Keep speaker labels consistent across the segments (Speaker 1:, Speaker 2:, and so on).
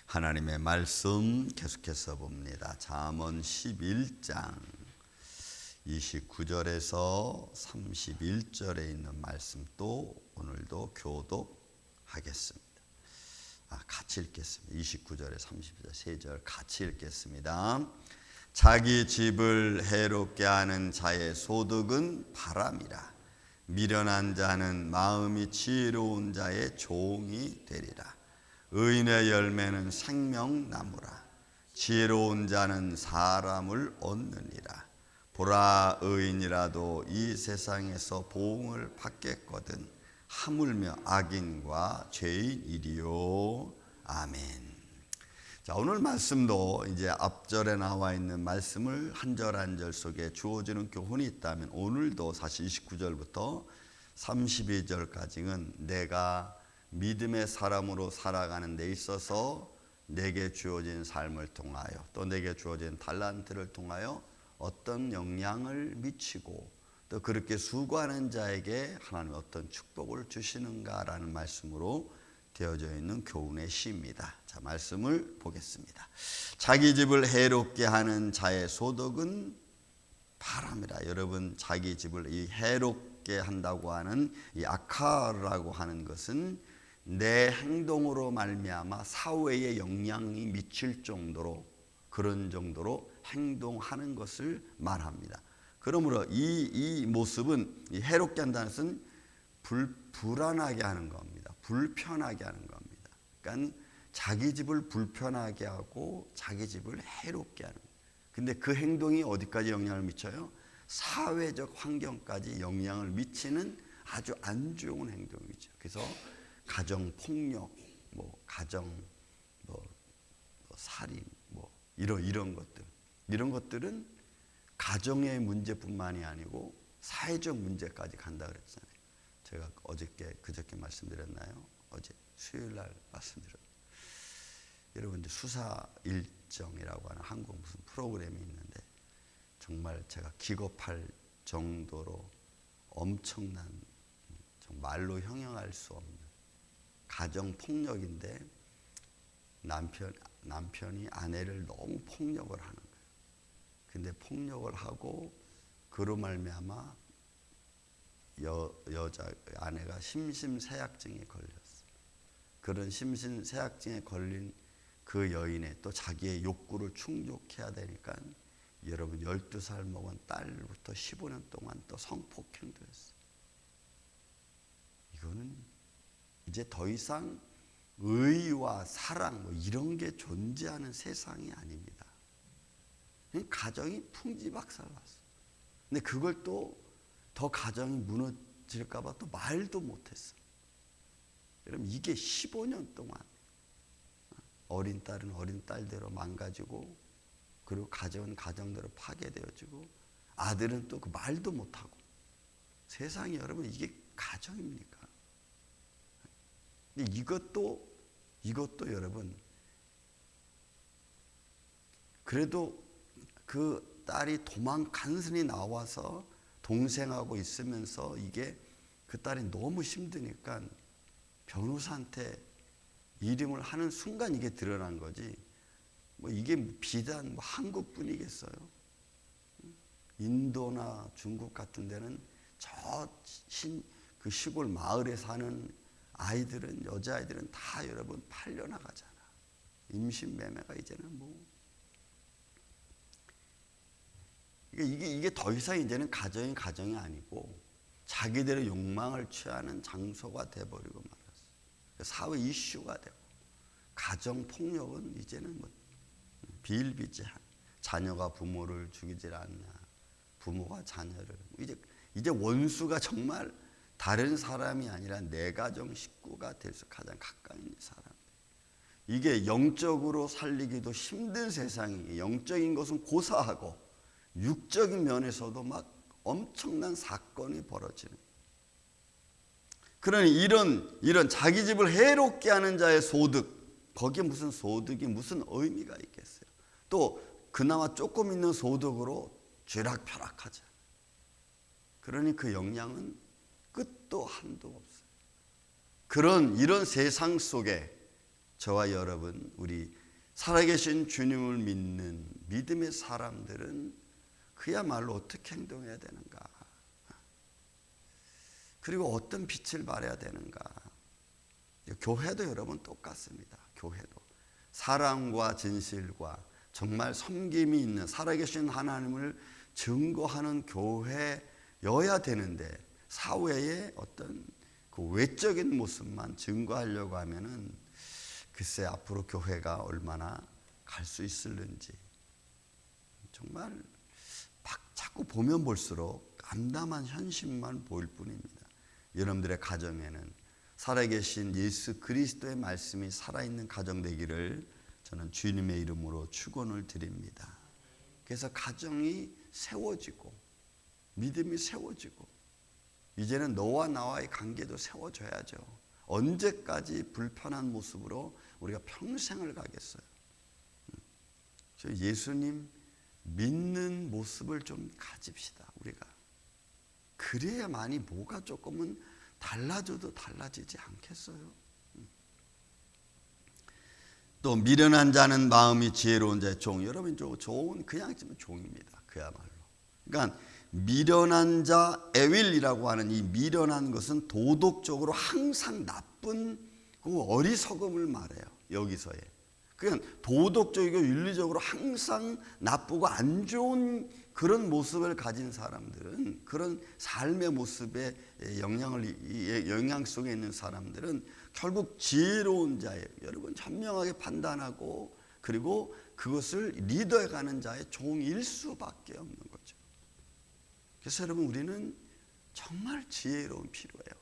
Speaker 1: 하나님의 말씀 계속해서 봅니다. 잠언 11장 29절에서 31절에 있는 말씀 또 오늘도 교독하겠습니다. 같이 읽겠습니다. 29절에 30절 세 절 같이 읽겠습니다. 자기 집을 해롭게 하는 자의 소득은 바람이라. 미련한 자는 마음이 지혜로운 자의 종이 되리라. 의인의 열매는 생명나무라. 지혜로운 자는 사람을 얻느니라. 보라, 의인이라도 이 세상에서 보응을 받겠거든 하물며 악인과 죄인이리요. 아멘. 자, 오늘 말씀도 이제 앞절에 나와 있는 말씀을 한 절 한 절 속에 주어지는 교훈이 있다면 오늘도 사실 29절부터 32절까지는 내가 믿음의 사람으로 살아가는 데 있어서 내게 주어진 삶을 통하여 또 내게 주어진 달란트를 통하여 어떤 영향을 미치고 또 그렇게 수고하는 자에게 하나님 어떤 축복을 주시는가라는 말씀으로 되어져 있는 교훈의 시입니다. 자, 말씀을 보겠습니다. 자기 집을 해롭게 하는 자의 소득은 바람이라. 여러분, 자기 집을 이 해롭게 한다고 하는 이 아카라고 하는 것은 내 행동으로 말미암아 사회에 영향이 미칠 정도로 그런 정도로 행동하는 것을 말합니다. 그러므로 이 모습은 이 해롭게 한다는 것은 불안하게 하는 겁니다. 불편하게 하는 겁니다. 그러니까 자기 집을 불편하게 하고 자기 집을 해롭게 하는 거예요. 근데 그 행동이 어디까지 영향을 미쳐요? 사회적 환경까지 영향을 미치는 아주 안 좋은 행동이죠. 그래서 가정 폭력, 가정 살인, 이런 것들은 가정의 문제뿐만이 아니고 사회적 문제까지 간다 그랬잖아요. 제가 그저께 말씀드렸나요? 어제 수요일 날 말씀드렸나요? 여러분, 이제 수사 일정이라고 하는 한국 무슨 프로그램이 있는데 정말 제가 기겁할 정도로 엄청난, 말로 형용할 수 없는 가정 폭력인데 남편이 아내를 너무 폭력을 하는 거예요. 근데 폭력을 하고 그로 말미암아 아내가 심신세약증에 걸렸어요. 그런 심신세약증에 걸린 그 여인의 또 자기의 욕구를 충족해야 되니까 여러분 12살 먹은 딸부터 15년 동안 또 성폭행도 했어요. 이거는 이제 더 이상 의와 사랑 이런 게 존재하는 세상이 아닙니다. 가정이 풍지박살났어요. 근데 그걸 또 더 가정이 무너질까 봐 또 말도 못했어요. 여러분, 이게 15년 동안 어린 딸은 어린 딸대로 망가지고 그리고 가정은 가정대로 파괴되어지고 아들은 또 그 말도 못하고 세상에 여러분 이게 가정입니까? 근데 이것도 여러분 그래도 그 딸이 간신히 나와서 동생하고 있으면서 이게 그 딸이 너무 힘드니까 변호사한테 이름을 하는 순간 이게 드러난 거지. 이게 비단 한국뿐이겠어요. 인도나 중국 같은 데는 그 시골 마을에 사는 아이들은 여자아이들은 다 여러분 팔려나가잖아. 임신매매가 이제는 이게 더 이상 이제는 가정이 아니고 자기들의 욕망을 취하는 장소가 돼버리고 말았어. 사회 이슈가 되고 가정 폭력은 이제는 비일비재한 자녀가 부모를 죽이질 않냐, 부모가 자녀를 이제 원수가 정말 다른 사람이 아니라 내 가정 식구가 될 수 가장 가까이 있는 사람. 이게 영적으로 살리기도 힘든 세상이 영적인 것은 고사하고 육적인 면에서도 막 엄청난 사건이 벌어지는. 그러니 이런 자기 집을 해롭게 하는 자의 소득, 거기에 무슨 소득이 무슨 의미가 있겠어요? 또 그나마 조금 있는 소득으로 쥐락펴락하자. 그러니 그 영향은 끝도 한도 없어요. 이런 세상 속에 저와 여러분, 우리 살아계신 주님을 믿는 믿음의 사람들은 그야말로 어떻게 행동해야 되는가? 그리고 어떤 빛을 발해야 되는가? 교회도 여러분 똑같습니다. 교회도 사랑과 진실과 정말 섬김이 있는 살아계신 하나님을 증거하는 교회여야 되는데, 사회의 어떤 그 외적인 모습만 증거하려고 하면은 글쎄 앞으로 교회가 얼마나 갈 수 있을는지 정말 막 자꾸 보면 볼수록 암담한 현실만 보일 뿐입니다. 여러분들의 가정에는 살아계신 예수 그리스도의 말씀이 살아있는 가정 되기를 저는 주님의 이름으로 축원을 드립니다. 그래서 가정이 세워지고 믿음이 세워지고 이제는 너와 나와의 관계도 세워져야죠. 언제까지 불편한 모습으로 우리가 평생을 가겠어요? 예수님 믿는 모습을 좀 가집시다. 우리가 그래야만이 뭐가 조금은 달라져도 달라지지 않겠어요? 또 미련한 자는 마음이 지혜로운 자의 종. 여러분 좋은 그냥 종입니다. 그야말로. 그러니까 미련한 자 에윌이라고 하는 이 미련한 것은 도덕적으로 항상 나쁜 그 어리석음을 말해요. 여기서의. 그냥 도덕적이고 윤리적으로 항상 나쁘고 안 좋은 그런 모습을 가진 사람들은, 그런 삶의 모습에 영향 속에 있는 사람들은 결국 지혜로운 자예요. 여러분 현명하게 판단하고 그리고 그것을 리더해가는 자의 종일 수밖에 없는 거죠. 그래서 여러분 우리는 정말 지혜로움이 필요해요.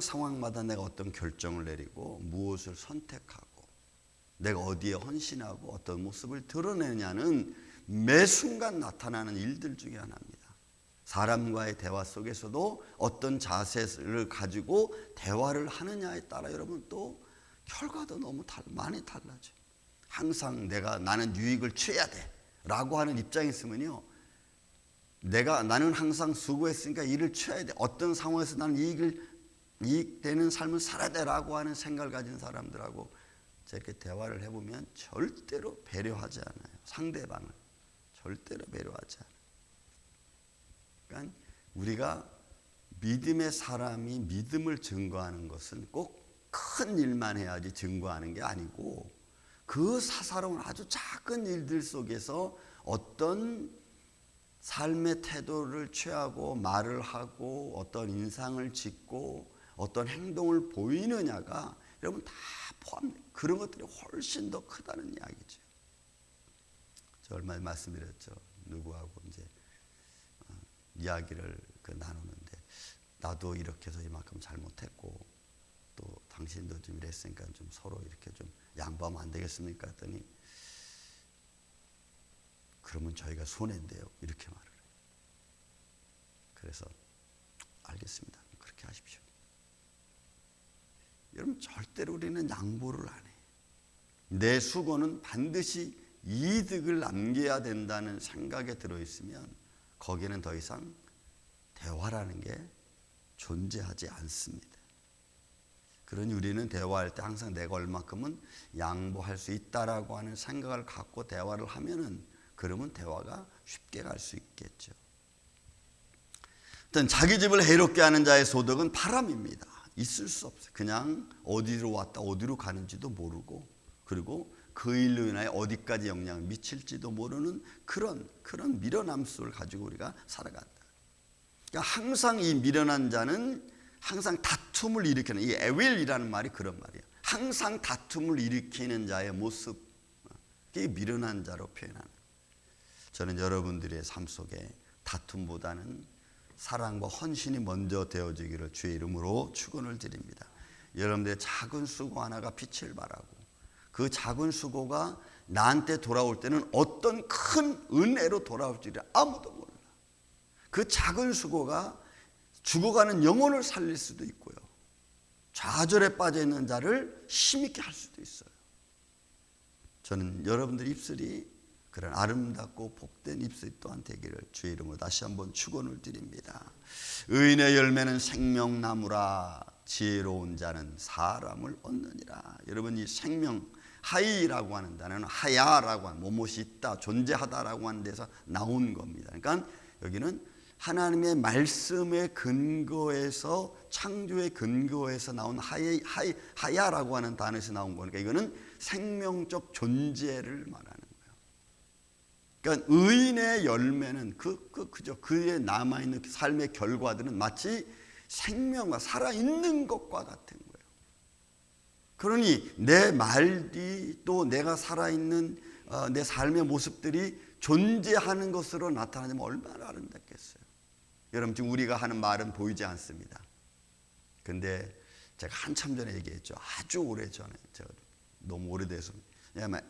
Speaker 1: 상황마다 내가 어떤 결정을 내리고 무엇을 선택하고 내가 어디에 헌신하고 어떤 모습을 드러내냐는 매 순간 나타나는 일들 중에 하나입니다. 사람과의 대화 속에서도 어떤 자세를 가지고 대화를 하느냐에 따라 여러분 또 결과도 너무 많이 달라져요. 항상 나는 유익을 취해야 돼 라고 하는 입장이 있으면요, 나는 항상 수고했으니까 일을 취해야 돼, 어떤 상황에서 나는 이익되는 삶을 살아야 돼 라고 하는 생각을 가진 사람들하고 저렇게 대화를 해보면 절대로 배려하지 않아요. 상대방을 절대로 배려하지 않아요. 그러니까 우리가 믿음의 사람이 믿음을 증거하는 것은 꼭 큰 일만 해야지 증거하는 게 아니고, 그 사사로운 아주 작은 일들 속에서 어떤 삶의 태도를 취하고 말을 하고 어떤 인상을 짓고 어떤 행동을 보이느냐가 여러분 다 포함돼요. 그런 것들이 훨씬 더 크다는 이야기죠. 저 얼마 전에 말씀드렸죠. 누구하고 이제 이야기를 나누는데, 나도 이렇게 해서 이만큼 잘못했고 또 당신도 좀 이랬으니까 좀 서로 이렇게 좀 양보하면 안 되겠습니까? 했더니 그러면 저희가 손해인데요, 이렇게 말을 해요. 그래서 알겠습니다, 그렇게 하십시오. 여러분 절대로 우리는 양보를 안 해요. 내 수고는 반드시 이득을 남겨야 된다는 생각에 들어있으면 거기에는 더 이상 대화라는 게 존재하지 않습니다. 그러니 우리는 대화할 때 항상 내가 얼마큼은 양보할 수 있다라고 하는 생각을 갖고 대화를 하면은, 그러면 대화가 쉽게 갈 수 있겠죠. 일단 자기 집을 해롭게 하는 자의 소득은 바람입니다. 있을 수 없어요. 그냥 어디로 왔다 어디로 가는지도 모르고, 그리고 그 일로 인하여 어디까지 영향을 미칠지도 모르는 그런 미련함 속을 가지고 우리가 살아간다. 그러니까 항상 이 미련한 자는 항상 다툼을 일으키는, 이 에윌이라는 말이 그런 말이에요. 항상 다툼을 일으키는 자의 모습, 그게 미련한 자로 표현하는. 저는 여러분들의 삶 속에 다툼보다는 사랑과 헌신이 먼저 되어지기를 주의 이름으로 축원을 드립니다. 여러분들의 작은 수고 하나가 빛을 발하고 그 작은 수고가 나한테 돌아올 때는 어떤 큰 은혜로 돌아올지를 아무도 몰라. 그 작은 수고가 죽어가는 영혼을 살릴 수도 있고요, 좌절에 빠져있는 자를 힘있게 할 수도 있어요. 저는 여러분들 입술이 그런 아름답고 복된 입술이 또한 되기를 주의 이름으로 다시 한번 축원을 드립니다. 의인의 열매는 생명나무라 지혜로운 자는 사람을 얻느니라. 여러분, 이 생명 하이라고 하는 단어는 하야라고 하는 무엇이 있다, 존재하다라고 하는 데서 나온 겁니다. 그러니까 여기는 하나님의 말씀의 근거에서, 창조의 근거에서 나온 하야라고 하는 단어에서 나온 거니까 이거는 생명적 존재를 말하는 거예요. 그러니까 의인의 열매는 그의 남아있는 삶의 결과들은 마치 생명과 살아있는 것과 같은 거예요. 그러니 내 말이 또 내가 살아있는 내 삶의 모습들이 존재하는 것으로 나타나면 얼마나 아름답겠어요. 여러분, 지금 우리가 하는 말은 보이지 않습니다. 근데 제가 한참 전에 얘기했죠. 아주 오래전에, 제가 너무 오래돼서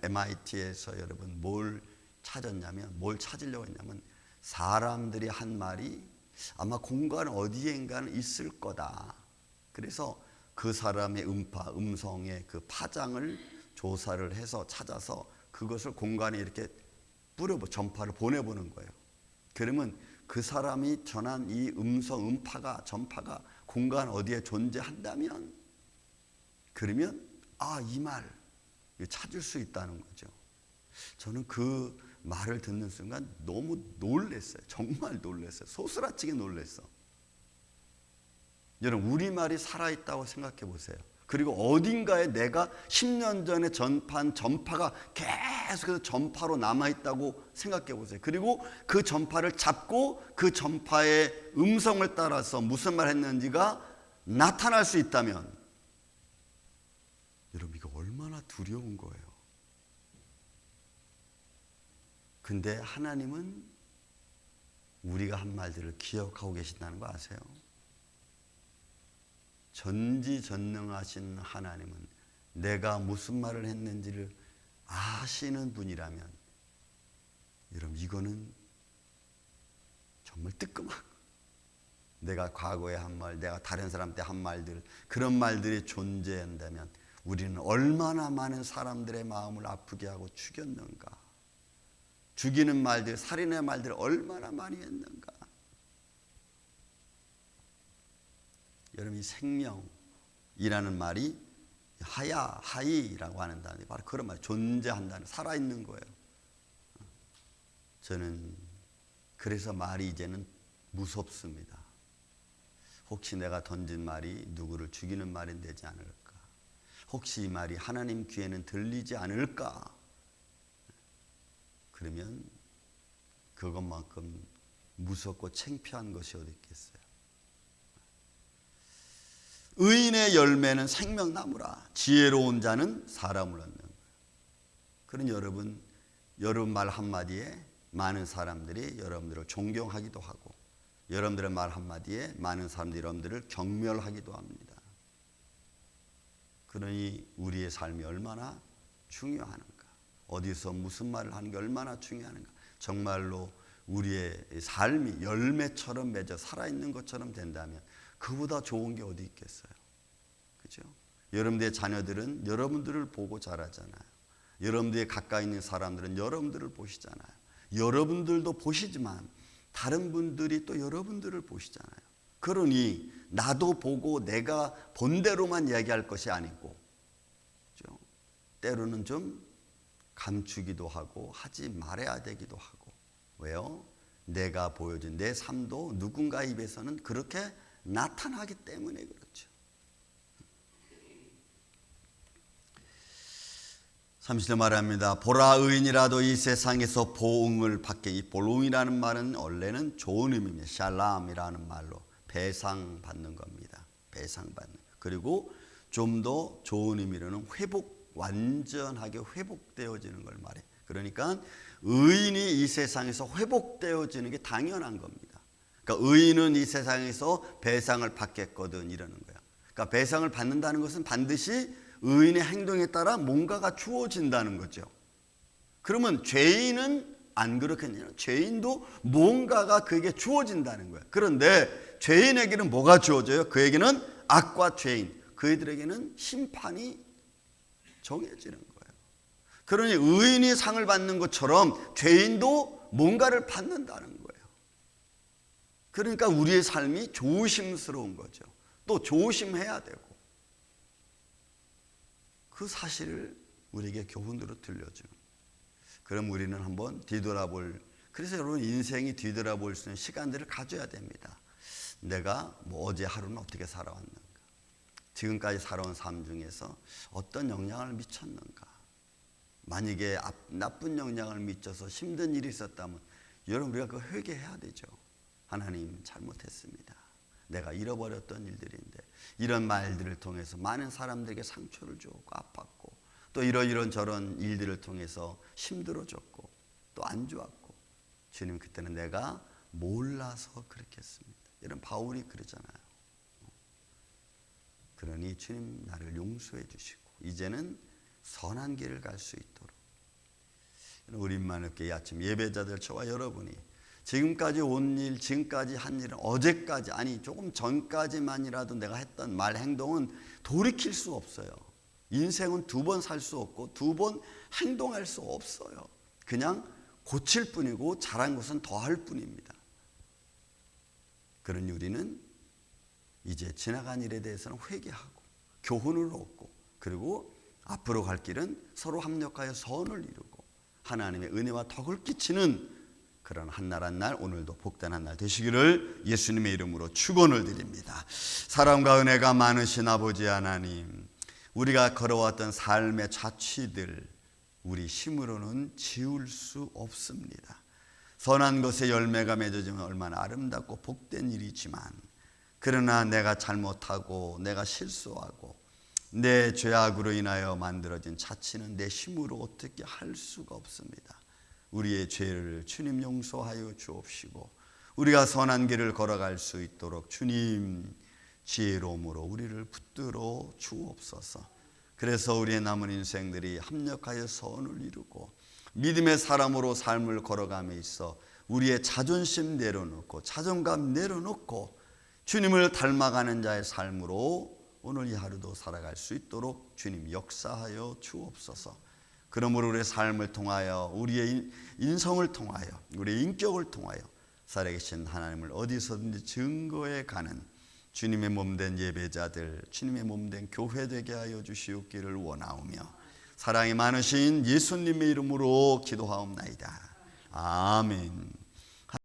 Speaker 1: MIT에서 여러분 뭘 찾으려고 했냐면 사람들이 한 말이 아마 공간 어디엔가는 있을 거다. 그래서 그 사람의 음성의 그 파장을 조사를 해서 찾아서 그것을 공간에 이렇게 전파를 보내보는 거예요. 그러면 그 사람이 전한 이 전파가 공간 어디에 존재한다면, 그러면 이 말 찾을 수 있다는 거죠. 저는 그 말을 듣는 순간 너무 놀랐어요. 정말 놀랐어요. 소스라치게 놀랐어. 여러분, 우리말이 살아있다고 생각해 보세요. 그리고 어딘가에 내가 10년 전에 전파한 전파가 계속해서 전파로 남아있다고 생각해 보세요. 그리고 그 전파를 잡고 그 전파의 음성을 따라서 무슨 말 했는지가 나타날 수 있다면, 여러분, 이거 얼마나 두려운 거예요. 근데 하나님은 우리가 한 말들을 기억하고 계신다는 거 아세요? 전지전능하신 하나님은 내가 무슨 말을 했는지를 아시는 분이라면, 여러분, 이거는 정말 뜨끔하고, 내가 과거에 한 말, 내가 다른 사람한테 한 말들, 그런 말들이 존재한다면 우리는 얼마나 많은 사람들의 마음을 아프게 하고 죽였는가. 죽이는 말들, 살인의 말들을 얼마나 많이 했는가. 여러분, 이 생명이라는 말이 하이라고 하는 단어, 바로 그런 말, 존재한다는, 살아있는 거예요. 저는 그래서 말이 이제는 무섭습니다. 혹시 내가 던진 말이 누구를 죽이는 말이 되지 않을까? 혹시 이 말이 하나님 귀에는 들리지 않을까? 그러면 그것만큼 무섭고 창피한 것이 어디 있겠어요? 의인의 열매는 생명나무라 지혜로운 자는 사람을 얻는 거예요. 그런 여러분 말 한마디에 많은 사람들이 여러분들을 존경하기도 하고, 여러분들의 말 한마디에 많은 사람들이 여러분들을 경멸하기도 합니다. 그러니 우리의 삶이 얼마나 중요하는가, 어디서 무슨 말을 하는 게 얼마나 중요한가. 정말로 우리의 삶이 열매처럼 맺어 살아있는 것처럼 된다면 그보다 좋은 게 어디 있겠어요? 그죠? 여러분들의 자녀들은 여러분들을 보고 자라잖아요. 여러분들의 가까이 있는 사람들은 여러분들을 보시잖아요. 여러분들도 보시지만 다른 분들이 또 여러분들을 보시잖아요. 그러니 나도 보고 내가 본 대로만 이야기할 것이 아니고, 그죠? 때로는 좀 감추기도 하고 하지 말아야 되기도 하고. 왜요? 내가 보여준 내 삶도 누군가의 입에서는 그렇게 나타나기 때문에 그렇죠. 30절 말합니다. 보라, 의인이라도 이 세상에서 보응을 받게. 이 보응이라는 말은 원래는 좋은 의미입니다. 샬람이라는 말로 배상받는 겁니다. 배상받는. 그리고 좀 더 좋은 의미로는 완전하게 회복되어지는 걸 말해. 그러니까 의인이 이 세상에서 회복되어지는 게 당연한 겁니다. 그러니까 의인은 이 세상에서 배상을 받겠거든, 이러는 거야. 그러니까 배상을 받는다는 것은 반드시 의인의 행동에 따라 뭔가가 주어진다는 거죠. 그러면 죄인은 안 그렇겠냐? 죄인도 뭔가가 그에게 주어진다는 거야. 그런데 죄인에게는 뭐가 주어져요? 그에게는 악과 죄인, 그들에게는 심판이 정해지는 거예요. 그러니 의인이 상을 받는 것처럼 죄인도 뭔가를 받는다는 거예요. 그러니까 우리의 삶이 조심스러운 거죠. 또 조심해야 되고, 그 사실을 우리에게 교훈으로 들려주는. 그럼 우리는 한번 뒤돌아볼, 그래서 여러분 인생이 뒤돌아볼 수 있는 시간들을 가져야 됩니다. 내가 어제 하루는 어떻게 살아왔는가, 지금까지 살아온 삶 중에서 어떤 영향을 미쳤는가. 만약에 나쁜 영향을 미쳐서 힘든 일이 있었다면 여러분 우리가 그 회개해야 되죠. 하나님 잘못했습니다. 내가 잃어버렸던 일들인데 이런 말들을 통해서 많은 사람들에게 상처를 주고 아팠고, 또 이런 저런 일들을 통해서 힘들어졌고 또 안 좋았고, 주님 그때는 내가 몰라서 그렇게 했습니다. 이런 바울이 그러잖아요. 그러니 주님 나를 용서해 주시고 이제는 선한 길을 갈 수 있도록. 우리 임마누엘교회 아침 예배자들, 저와 여러분이 지금까지 온 일, 지금까지 한 일은, 어제까지, 아니 조금 전까지만이라도 내가 했던 말, 행동은 돌이킬 수 없어요. 인생은 두 번 살 수 없고 두 번 행동할 수 없어요. 그냥 고칠 뿐이고 잘한 것은 더할 뿐입니다. 그러니 우리는 이제 지나간 일에 대해서는 회개하고 교훈을 얻고, 그리고 앞으로 갈 길은 서로 합력하여 선을 이루고 하나님의 은혜와 덕을 끼치는 그런 한날 한날, 오늘도 복된 한날 되시기를 예수님의 이름으로 축원을 드립니다. 사랑과 은혜가 많으신 아버지 하나님, 우리가 걸어왔던 삶의 자취들 우리 힘으로는 지울 수 없습니다. 선한 것에 열매가 맺어지면 얼마나 아름답고 복된 일이지만, 그러나 내가 잘못하고 내가 실수하고 내 죄악으로 인하여 만들어진 자취는 내 힘으로 어떻게 할 수가 없습니다. 우리의 죄를 주님 용서하여 주옵시고 우리가 선한 길을 걸어갈 수 있도록 주님 지혜로움으로 우리를 붙들어 주옵소서. 그래서 우리의 남은 인생들이 합력하여 선을 이루고 믿음의 사람으로 삶을 걸어감에 있어 우리의 자존심 내려놓고 자존감 내려놓고 주님을 닮아가는 자의 삶으로 오늘 이 하루도 살아갈 수 있도록 주님 역사하여 주옵소서. 그러므로 우리의 삶을 통하여, 우리의 인성을 통하여, 우리의 인격을 통하여 살아계신 하나님을 어디서든지 증거해 가는 주님의 몸된 예배자들, 주님의 몸된 교회 되게 하여 주시옵기를 원하오며 사랑이 많으신 예수님의 이름으로 기도하옵나이다. 아멘.